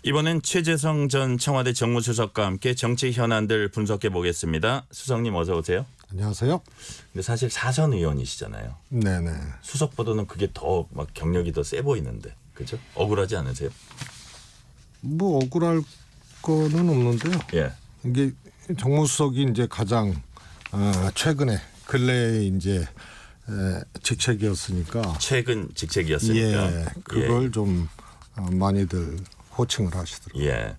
이번엔 최재성 전 청와대 정무수석과 함께 정치 현안들 분석해 보겠습니다. 수석님 어서 오세요. 안녕하세요. 근데 사실 사선 의원이시잖아요. 네네. 수석보다는 그게 더 막 경력이 더 세 보이는데, 그죠? 억울하지 않으세요? 뭐 억울할 거는 없는데요. 예. 이게 정무수석이 이제 가장 최근에 근래에 이제 직책이었으니까. 최근 직책이었으니까. 예, 그걸 좀 많이들 호칭을 하시더라고요. 예.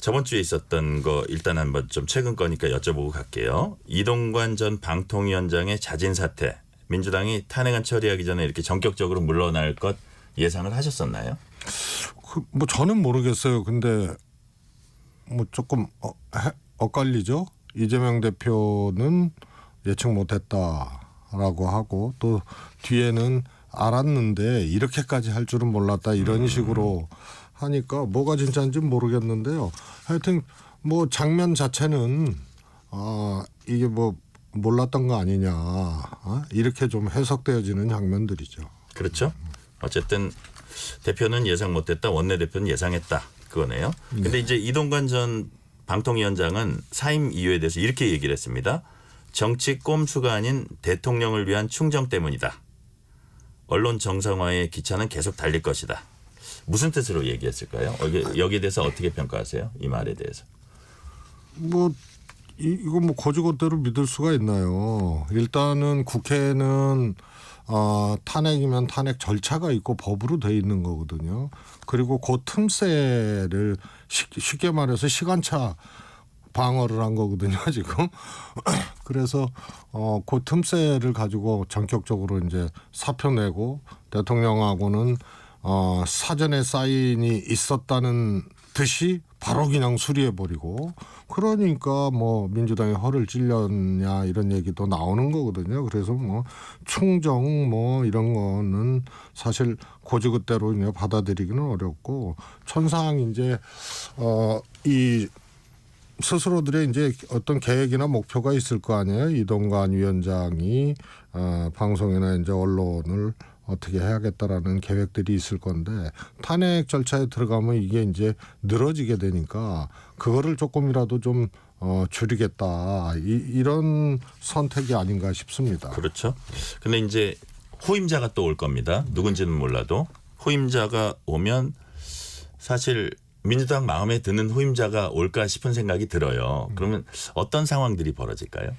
저번 주에 있었던 거 일단 한번 좀 최근 거니까 여쭤보고 갈게요. 이동관 전 방통위원장의 자진 사퇴. 민주당이 탄핵안 처리하기 전에 이렇게 전격적으로 물러날 것 예상을 하셨었나요? 뭐 저는 모르겠어요. 근데 뭐 조금 엇갈리죠. 이재명 대표는 예측 못했다라고 하고 또 뒤에는 알았는데 이렇게까지 할 줄은 몰랐다 이런 식으로 하니까 뭐가 진짜인지 모르겠는데요. 하여튼 뭐 장면 자체는 이게 뭐 몰랐던 거 아니냐 이렇게 좀 해석되어지는 장면들이죠. 그렇죠. 어쨌든 대표는 예상 못했다. 원내대표는 예상했다. 그거네요. 근데 네. 이제 이동관 전 방통위원장은 사임 이유에 대해서 이렇게 얘기를 했습니다. 정치 꼼수가 아닌 대통령을 위한 충정 때문이다. 언론 정상화의 기차는 계속 달릴 것이다. 무슨 뜻으로 얘기했을까요? 여기에 대해서 어떻게 평가하세요? 이 말에 대해서. 뭐 이거 뭐 거지것대로 믿을 수가 있나요? 일단은 국회는 탄핵이면 탄핵 절차가 있고 법으로 돼 있는 거거든요. 그리고 그 틈새를 쉽게 말해서 시간차 방어를 한 거거든요, 지금. 그래서 그 틈새를 가지고 전격적으로 이제 사표 내고 대통령하고는 사전에 사인이 있었다는 듯이 바로 그냥 수리해버리고 그러니까 뭐 민주당이 허를 찔렸냐 이런 얘기도 나오는 거거든요. 그래서 뭐 충정 뭐 이런 거는 사실 고지그대로 그냥 받아들이기는 어렵고 천상 이제 이 스스로들의 이제 어떤 계획이나 목표가 있을 거 아니에요. 이동관 위원장이 방송이나 이제 언론을 어떻게 해야겠다라는 계획들이 있을 건데 탄핵 절차에 들어가면 이게 이제 늘어지게 되니까 그거를 조금이라도 좀 줄이겠다 이런 선택이 아닌가 싶습니다. 그렇죠. 근데 이제 후임자가 또 올 겁니다. 누군지는 몰라도 후임자가 오면 사실 민주당 마음에 드는 후임자가 올까 싶은 생각이 들어요. 그러면 어떤 상황들이 벌어질까요?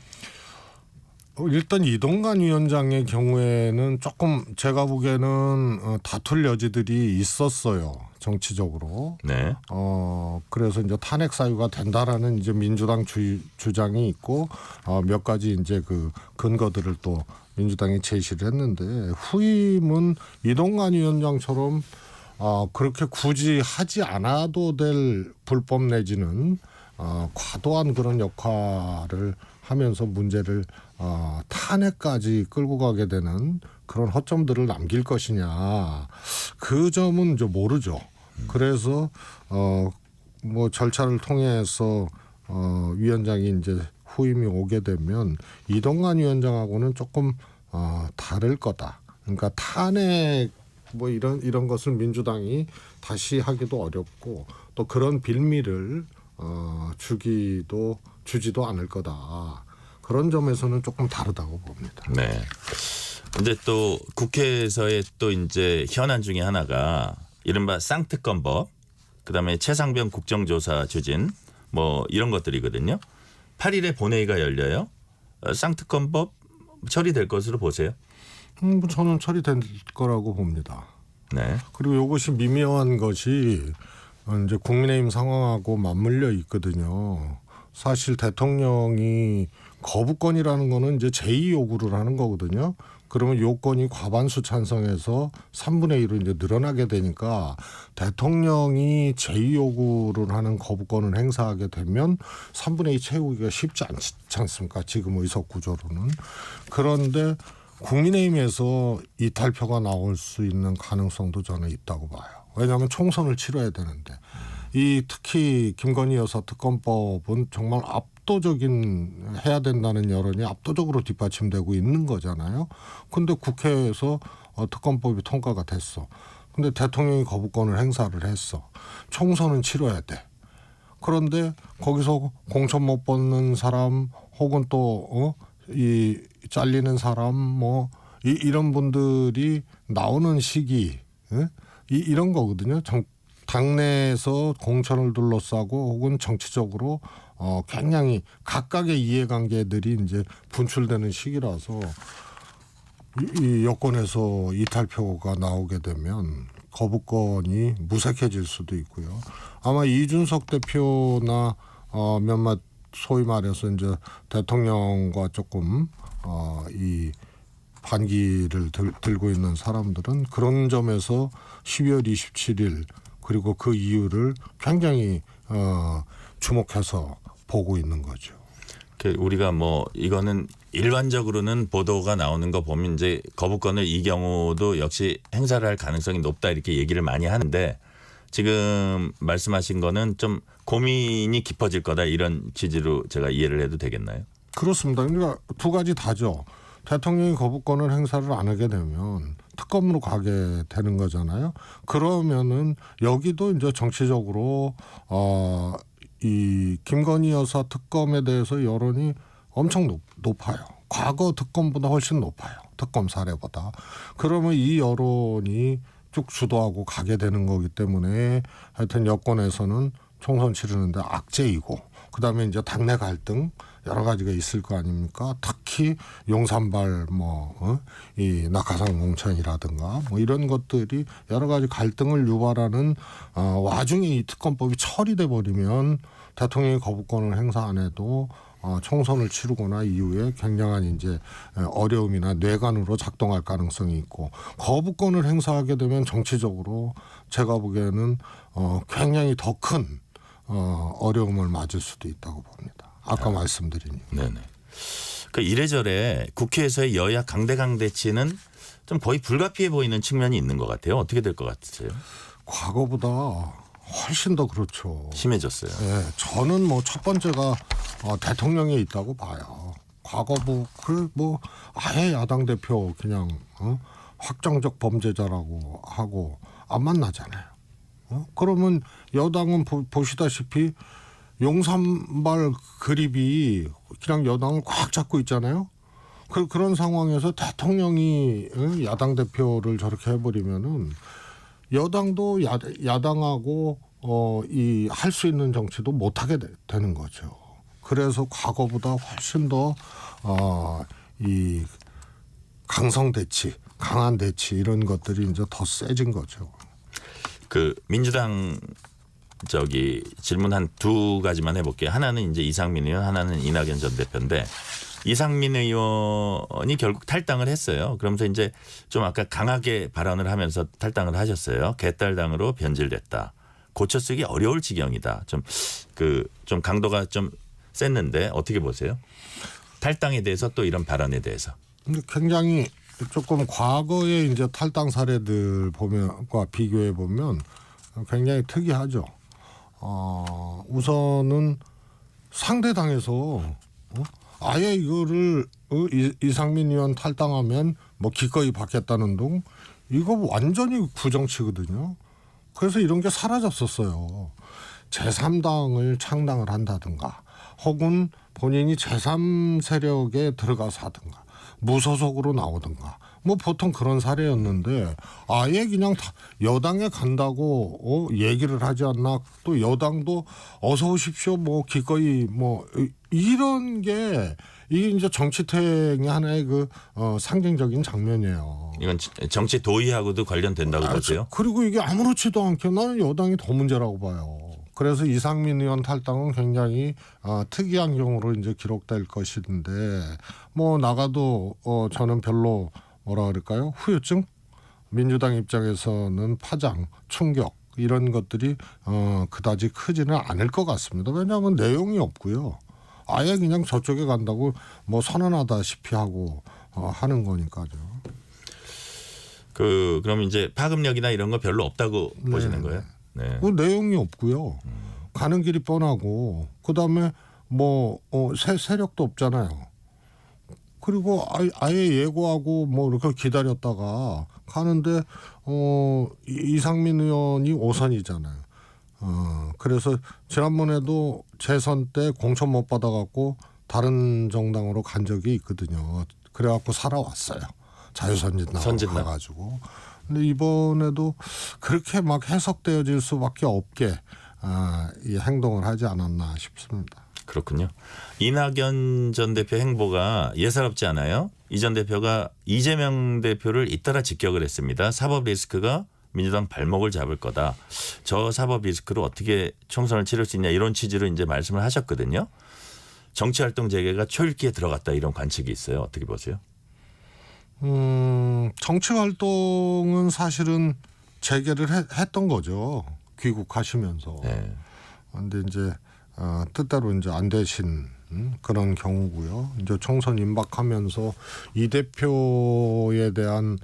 일단 이동관 위원장의 경우에는 조금 제가 보기에는 다툴 여지들이 있었어요. 정치적으로. 네. 그래서 이제 탄핵 사유가 된다라는 이제 민주당 주장이 있고 몇 가지 이제 그 근거들을 또 민주당이 제시를 했는데 후임은 이동관 위원장처럼 그렇게 굳이 하지 않아도 될 불법 내지는 과도한 그런 역할을 하면서 문제를 탄핵까지 끌고 가게 되는 그런 허점들을 남길 것이냐 그 점은 이제 모르죠. 그래서 뭐 절차를 통해서 위원장이 이제 후임이 오게 되면 이동관 위원장하고는 조금 다를 거다. 그러니까 탄핵 뭐 이런 것을 민주당이 다시 하기도 어렵고 또 그런 빌미를 주지도 않을 거다. 그런 점에서는 조금 다르다고 봅니다. 네. 근데 또 국회에서의 또 이제 현안 중에 하나가 이른바 쌍특검법, 그다음에 최상병 국정조사 추진 뭐 이런 것들이거든요. 8일에 본회의가 열려요. 쌍특검법 처리될 것으로 보세요. 저는 처리될 거라고 봅니다. 네. 그리고 이것이 미묘한 것이 이제 국민의힘 상황하고 맞물려 있거든요. 사실 대통령이 거부권이라는 거는 이제 제2 요구를 하는 거거든요. 그러면 요건이 과반수 찬성해서 3분의 1로 이제 늘어나게 되니까 대통령이 제2 요구를 하는 거부권을 행사하게 되면 3분의 2 채우기가 쉽지 않지 않습니까? 지금 의석 구조로는. 그런데 국민의힘에서 이탈표가 나올 수 있는 가능성도 저는 있다고 봐요. 왜냐하면 총선을 치러야 되는데 특히 김건희 여사 특검법은 정말 압도적인 해야 된다는 여론이 압도적으로 뒷받침되고 있는 거잖아요. 근데 국회에서 특검법이 통과가 됐어. 근데 대통령이 거부권을 행사를 했어. 총선은 치러야 돼. 그런데 거기서 공천 못 받는 사람 혹은 또 이 잘리는 사람 뭐 이런 분들이 나오는 시기 이런 거거든요. 당내에서 공천을 둘러싸고 혹은 정치적으로 굉장히 각각의 이해관계들이 이제 분출되는 시기라서 이 여권에서 이탈표가 나오게 되면 거부권이 무색해질 수도 있고요. 아마 이준석 대표나 몇몇 소위 말해서 이제 대통령과 조금 이 반기를 들고 있는 사람들은 그런 점에서 12월 27일 그리고 그 이유를 굉장히 주목해서 보고 있는 거죠. 우리가 뭐 이거는 일반적으로는 보도가 나오는 거 보면 이제 거부권을 이 경우도 역시 행사를 할 가능성이 높다 이렇게 얘기를 많이 하는데 지금 말씀하신 거는 좀 고민이 깊어질 거다 이런 취지로 제가 이해를 해도 되겠나요? 그렇습니다. 그러니까 두 가지 다죠. 대통령이 거부권을 행사를 안 하게 되면 특검으로 가게 되는 거잖아요. 그러면은 여기도 이제 정치적으로 이 김건희 여사 특검에 대해서 여론이 엄청 높아요. 과거 특검보다 훨씬 높아요. 특검 사례보다. 그러면 이 여론이 쭉 주도하고 가게 되는 거기 때문에 하여튼 여권에서는 총선 치르는데 악재이고 그다음에 이제 당내 갈등 여러 가지가 있을 거 아닙니까? 특히 용산발 이 낙하산 공천이라든가 뭐 이런 것들이 여러 가지 갈등을 유발하는 와중에 이 특검법이 처리돼 버리면 대통령이 거부권을 행사 안 해도 총선을 치르거나 이후에 굉장한 이제 어려움이나 뇌관으로 작동할 가능성이 있고 거부권을 행사하게 되면 정치적으로 제가 보기에는 굉장히 더 큰 어려움을 맞을 수도 있다고 봅니다. 아까 말씀드린. 네네. 그 이래저래 국회에서의 여야 강대강 대치는 좀 거의 불가피해 보이는 측면이 있는 것 같아요. 어떻게 될 것 같으세요? 과거보다 훨씬 더 그렇죠. 심해졌어요. 네, 저는 뭐 첫 번째가 대통령에 있다고 봐요. 과거부를 뭐 아예 야당 대표 그냥 확정적 범죄자라고 하고 안 만나잖아요. 그러면 여당은 보시다시피 용산발 그립이 그냥 여당을 꽉 잡고 있잖아요. 그런 상황에서 대통령이 야당 대표를 저렇게 해버리면은 여당도 야당하고 이 할 수 있는 정치도 못하게 되는 거죠. 그래서 과거보다 훨씬 더 이 강성 대치, 강한 대치 이런 것들이 이제 더 세진 거죠. 그 민주당 질문 한 두 가지만 해볼게요. 하나는 이제 이상민 의원, 하나는 이낙연 전 대표인데 이상민 의원이 결국 탈당을 했어요. 그러면서 이제 좀 아까 강하게 발언을 하면서 탈당을 하셨어요. 개딸당으로 변질됐다. 고쳐쓰기 어려울 지경이다. 좀 강도가 좀 셌는데 어떻게 보세요? 탈당에 대해서 또 이런 발언에 대해서. 굉장히 조금 과거의 이제 탈당 사례들 보면과 비교해 보면 굉장히 특이하죠. 우선은 상대당에서 아예 이거를 이상민 의원 탈당하면 뭐 기꺼이 받겠다는 둥 이거 완전히 부정치거든요. 그래서 이런 게 사라졌었어요. 제3당을 창당을 한다든가 혹은 본인이 제3세력에 들어가서 하든가 무소속으로 나오든가 뭐 보통 그런 사례였는데 아예 그냥 여당에 간다고 얘기를 하지 않나. 또 여당도 어서 오십시오 뭐 기꺼이 뭐 이런 게 이게 이제 정치태행의 하나의 상징적인 장면이에요. 이건 정치 도의하고도 관련된다고 보세요? 그리고 이게 아무렇지도 않게 나는 여당이 더 문제라고 봐요. 그래서 이상민 의원 탈당은 굉장히 특이한 경우로 이제 기록될 것인데 뭐 나가도 저는 별로 뭐라 그럴까요? 후유증? 민주당 입장에서는 파장, 충격 이런 것들이 그다지 크지는 않을 것 같습니다. 왜냐하면 내용이 없고요. 아예 그냥 저쪽에 간다고 뭐 선언하다시피 하고 하는 거니까요. 그럼 이제 파급력이나 이런 거 별로 없다고 보시는 거예요? 네. 내용이 없고요. 가는 길이 뻔하고 그다음에 뭐 세력도 없잖아요. 그리고 아예 예고하고 뭐 이렇게 기다렸다가 가는데 이상민 의원이 5선이잖아요. 그래서 지난번에도 재선 때 공천 못 받아갖고 다른 정당으로 간 적이 있거든요. 그래갖고 살아왔어요. 자유선진당 가가지고. 근데 이번에도 그렇게 막 해석되어질 수밖에 없게 이 행동을 하지 않았나 싶습니다. 그렇군요. 이낙연 전 대표 행보가 예사롭지 않아요. 이 전 대표가 이재명 대표를 잇따라 직격을 했습니다. 사법 리스크가 민주당 발목을 잡을 거다. 저 사법 리스크로 어떻게 총선을 치를 수 있냐 이런 취지로 이제 말씀을 하셨거든요. 정치활동 재개가 초읽기에 들어갔다 이런 관측이 있어요. 어떻게 보세요? 정치활동은 사실은 재개를 했던 거죠. 귀국하시면서. 네. 그런데 이제 뜻대로 이제 안 되신 그런 경우고요. 이제 총선 임박하면서 이 대표에 대한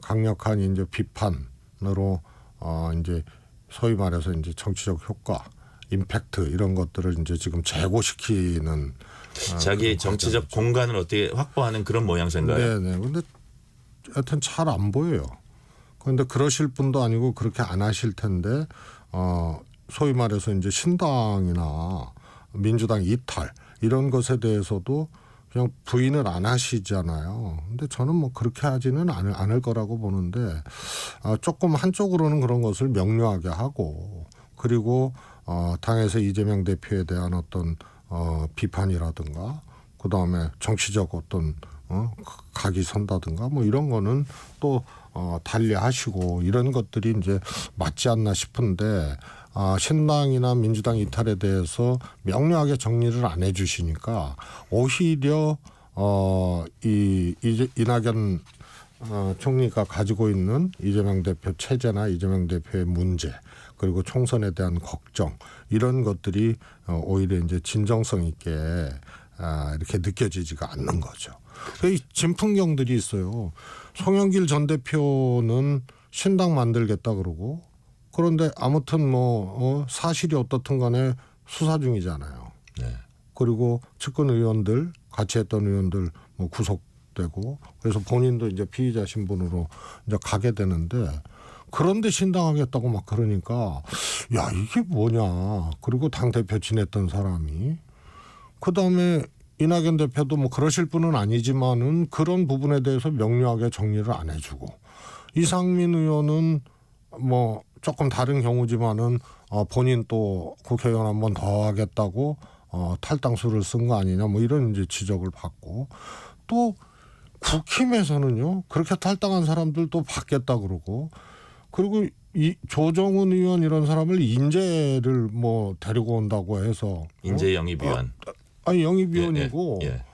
강력한 이제 비판으로 이제 소위 말해서 이제 정치적 효과, 임팩트 이런 것들을 이제 지금 제고시키는 자기 정치적 과정이죠. 공간을 어떻게 확보하는 그런 모양새인가요? 네네. 근데 하여튼 잘 안 보여요. 그런데 그러실 분도 아니고 그렇게 안 하실 텐데 소위 말해서 이제 신당이나 민주당 이탈 이런 것에 대해서도 그냥 부인을 안 하시잖아요. 근데 저는 뭐 그렇게 하지는 않을 거라고 보는데 조금 한쪽으로는 그런 것을 명료하게 하고 그리고 당에서 이재명 대표에 대한 어떤 비판이라든가 그다음에 정치적 어떤 각이 선다든가 뭐 이런 거는 또 달리 하시고 이런 것들이 이제 맞지 않나 싶은데 신당이나 민주당 이탈에 대해서 명료하게 정리를 안 해주시니까 오히려 이낙연 총리가 가지고 있는 이재명 대표 체제나 이재명 대표의 문제 그리고 총선에 대한 걱정 이런 것들이 오히려 이제 진정성 있게 이렇게 느껴지지가 않는 거죠. 이 진풍경들이 있어요. 송영길 전 대표는 신당 만들겠다 그러고 그런데 아무튼 뭐 사실이 어떻든 간에 수사 중이잖아요. 네. 그리고 측근 의원들 같이 했던 의원들 뭐 구속되고 그래서 본인도 이제 피의자 신분으로 이제 가게 되는데 그런데 신당하겠다고 막 그러니까 야 이게 뭐냐. 그리고 당 대표 지냈던 사람이 그다음에 이낙연 대표도 뭐 그러실 분은 아니지만은 그런 부분에 대해서 명료하게 정리를 안 해주고 이상민 의원은 뭐 조금 다른 경우지만은 본인 또 국회의원 한 번 더 하겠다고 탈당수를 쓴 거 아니냐 뭐 이런 이제 지적을 받고 또 국힘에서는요 그렇게 탈당한 사람들 또 받겠다 그러고 그리고 이 조정훈 의원 이런 사람을 인재를 뭐 데리고 온다고 해서 인재 영입위원. 아니 영입위원이고 예.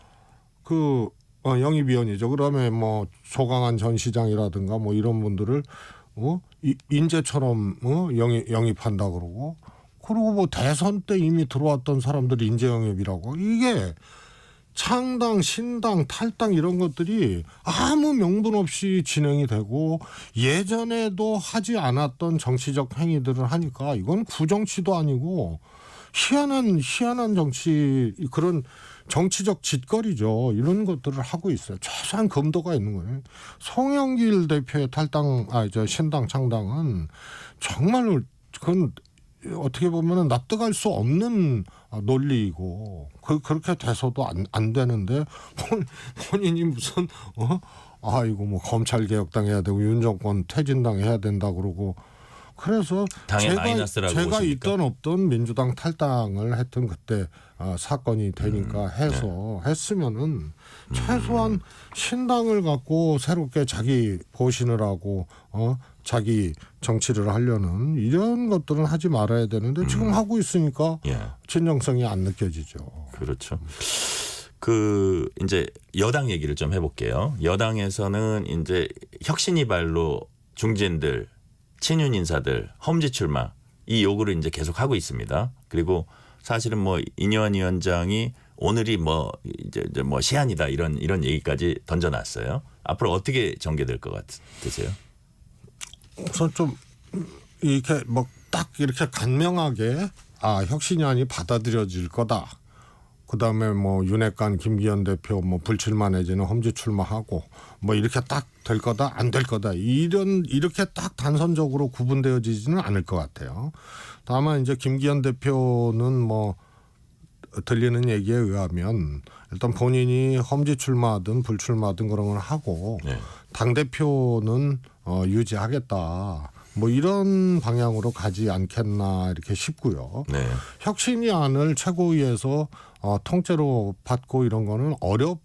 그 영입위원이죠. 그다음에 뭐 조강한 전 시장이라든가 뭐 이런 분들을 인재처럼 영입한다 그러고 그리고 뭐 대선 때 이미 들어왔던 사람들이 인재 영입이라고 이게 창당, 신당, 탈당 이런 것들이 아무 명분 없이 진행이 되고 예전에도 하지 않았던 정치적 행위들을 하니까 이건 구정치도 아니고 희한한 정치 그런 정치적 짓거리죠. 이런 것들을 하고 있어요. 최소한 검도가 있는 거예요. 송영길 대표의 신당 창당은 정말로 그건 어떻게 보면은 납득할 수 없는 논리이고 그렇게 돼서도 안 되는데 본인이 무슨 이거 뭐 검찰 개혁당해야 되고 윤 정권 퇴진당해야 된다 그러고 그래서 당의 마이너스라고 제가 보십니까? 있던 없던 민주당 탈당을 했던 그때 사건이 되니까 해서 했으면은 최소한 신당을 갖고 새롭게 자기 보신을 하고 자기 정치를 하려는 이런 것들은 하지 말아야 되는데 지금 하고 있으니까 예. 진정성이 안 느껴지죠. 그렇죠. 그 이제 여당 얘기를 좀 해볼게요. 여당에서는 이제 혁신이발로 중진들, 친윤 인사들 험지 출마 이 요구를 이제 계속 하고 있습니다. 그리고 사실은 뭐 인요한 위원장이 오늘이 뭐 이제 뭐 시한이다 이런 얘기까지 던져놨어요. 앞으로 어떻게 전개될 것 같으세요? 우선 좀 이렇게 뭐 딱 이렇게 간명하게 혁신안이 받아들여질 거다. 그다음에 뭐 윤핵관 김기현 대표 뭐 불출마 내지는 험지 출마하고 뭐 이렇게 딱 될 거다 안 될 거다 이렇게 딱 단선적으로 구분되어지지는 않을 것 같아요. 다만 이제 김기현 대표는 뭐 들리는 얘기에 의하면 일단 본인이 험지 출마든 불출마든 그런 걸 하고 네. 당 대표는 유지하겠다. 뭐 이런 방향으로 가지 않겠나 이렇게 싶고요. 네. 혁신위안을 최고위에서 통째로 받고 이런 거는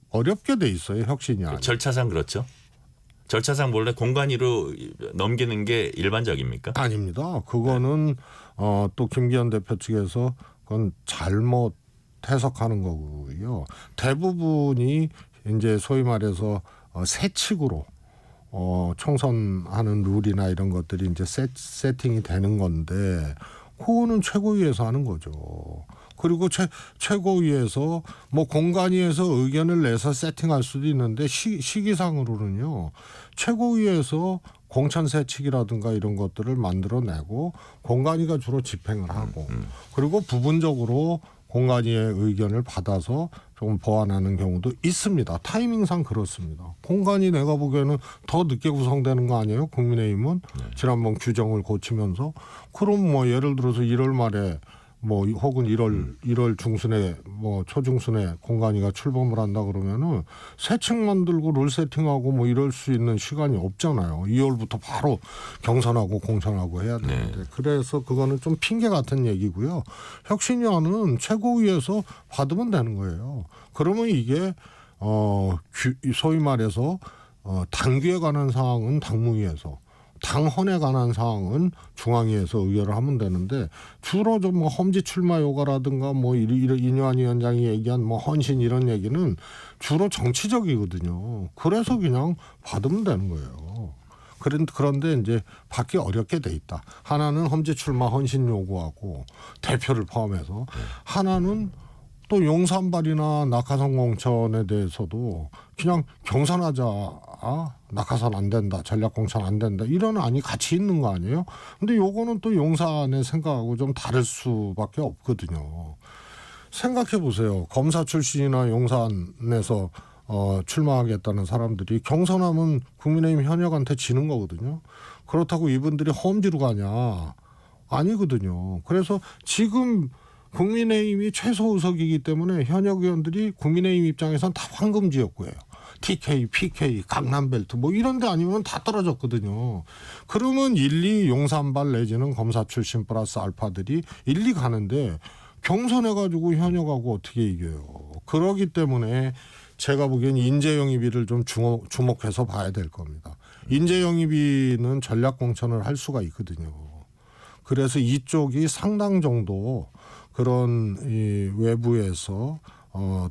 어렵게 돼 있어요. 혁신위안. 절차상 그렇죠. 절차상 원래 공관위로 넘기는 게 일반적입니까? 아닙니다. 그거는 또 김기현 대표 측에서 그건 잘못 해석하는 거고요. 대부분이 이제 소위 말해서 세칙으로 총선하는 룰이나 이런 것들이 이제 세팅이 되는 건데 그거는 최고위에서 하는 거죠. 그리고 최고위에서 뭐 공관위에서 의견을 내서 세팅할 수도 있는데 시기상으로는요. 최고위에서 공천세칙이라든가 이런 것들을 만들어내고 공관위가 주로 집행을 하고 그리고 부분적으로 공관위의 의견을 받아서 조금 보완하는 경우도 있습니다. 타이밍상 그렇습니다. 공관위 내가 보기에는 더 늦게 구성되는 거 아니에요? 국민의힘은 지난번 규정을 고치면서 그럼 뭐 예를 들어서 1월 말에 뭐 혹은 1월 중순에 뭐 초중순에 공관위가 출범을 한다 그러면은 새 책 만들고 룰 세팅하고 뭐 이럴 수 있는 시간이 없잖아요. 2월부터 바로 경선하고 공천하고 해야 되는데 네. 그래서 그거는 좀 핑계 같은 얘기고요. 혁신위안은 최고위에서 받으면 되는 거예요. 그러면 이게 소위 말해서 당규에 관한 사항은 당무위에서 당헌에 관한 사항은 중앙위에서 의결을 하면 되는데 주로 좀 뭐 험지 출마 요구라든가 뭐 이뇨한 위원장이 얘기한 뭐 헌신 이런 얘기는 주로 정치적이거든요. 그래서 그냥 받으면 되는 거예요. 그런데 이제 받기 어렵게 돼 있다. 하나는 험지 출마 헌신 요구하고 대표를 포함해서 하나는 또 용산발이나 낙하산 공천에 대해서도 그냥 경선하자. 낙하산 안 된다. 전략 공천 안 된다. 이런 안이 같이 있는 거 아니에요? 근데 요거는 또 용산의 생각하고 좀 다를 수밖에 없거든요. 생각해 보세요. 검사 출신이나 용산에서 출마하겠다는 사람들이 경선하면 국민의힘 현역한테 지는 거거든요. 그렇다고 이분들이 험지로 가냐? 아니거든요. 그래서 지금 국민의힘이 최소 의석이기 때문에 현역 의원들이 국민의힘 입장에선 다 황금지역구예요. TK, PK, 강남벨트 뭐 이런 데 아니면 다 떨어졌거든요. 그러면 1, 2 용산발 내지는 검사 출신 플러스 알파들이 1, 2 가는데 경선해가지고 현역하고 어떻게 이겨요. 그러기 때문에 제가 보기엔 인재영입위를 좀 주목해서 봐야 될 겁니다. 인재영입위는 전략공천을 할 수가 있거든요. 그래서 이쪽이 상당 정도 그런 이 외부에서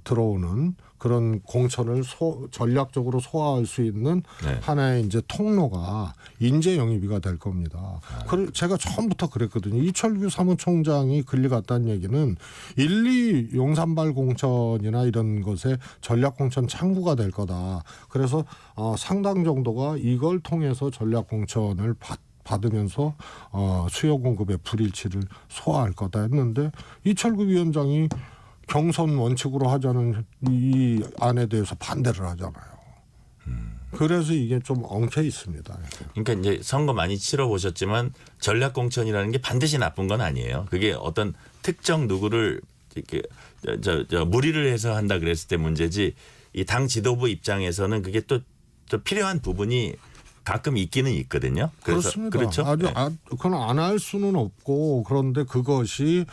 들어오는 그런 공천을 전략적으로 소화할 수 있는 네. 하나의 이제 통로가 인재 영입위가 될 겁니다. 제가 처음부터 그랬거든요. 이철규 사무총장이 끌려갔다는 얘기는 1, 2 용산발 공천이나 이런 것에 전략 공천 창구가 될 거다. 그래서 상당 정도가 이걸 통해서 전략 공천을 받으면서 수요 공급의 불일치를 소화할 거다 했는데 이철규 위원장이 경선 원칙으로 하자는 이 안에 대해서 반대를 하잖아요. 그래서 이게 좀 엉켜 있습니다. 그러니까 이제 선거 많이 치러 보셨지만 전략 공천이라는 게 반드시 나쁜 건 아니에요. 그게 어떤 특정 누구를 이렇게 무리를 해서 한다 그랬을 때 문제지. 이 당 지도부 입장에서는 그게 또 필요한 부분이 가끔 있기는 있거든요. 그래서 그렇습니다. 그렇죠. 아주 네. 그건 안 할 수는 없고 그런데 그것이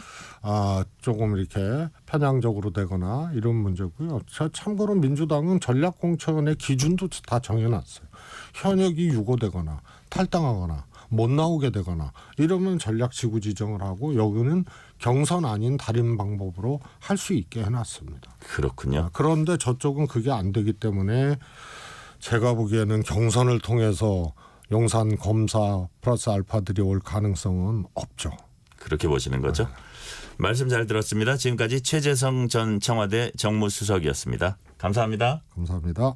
조금 이렇게 편향적으로 되거나 이런 문제고요. 참고로 민주당은 전략 공천의 기준도 다 정해놨어요. 현역이 유고되거나 탈당하거나 못 나오게 되거나 이러면 전략 지구 지정을 하고 여기는 경선 아닌 다른 방법으로 할 수 있게 해놨습니다. 그렇군요. 그런데 저쪽은 그게 안 되기 때문에 제가 보기에는 경선을 통해서 용산 검사 플러스 알파들이 올 가능성은 없죠. 그렇게 보시는 거죠. 말씀 잘 들었습니다. 지금까지 최재성 전 청와대 정무수석이었습니다. 감사합니다. 감사합니다.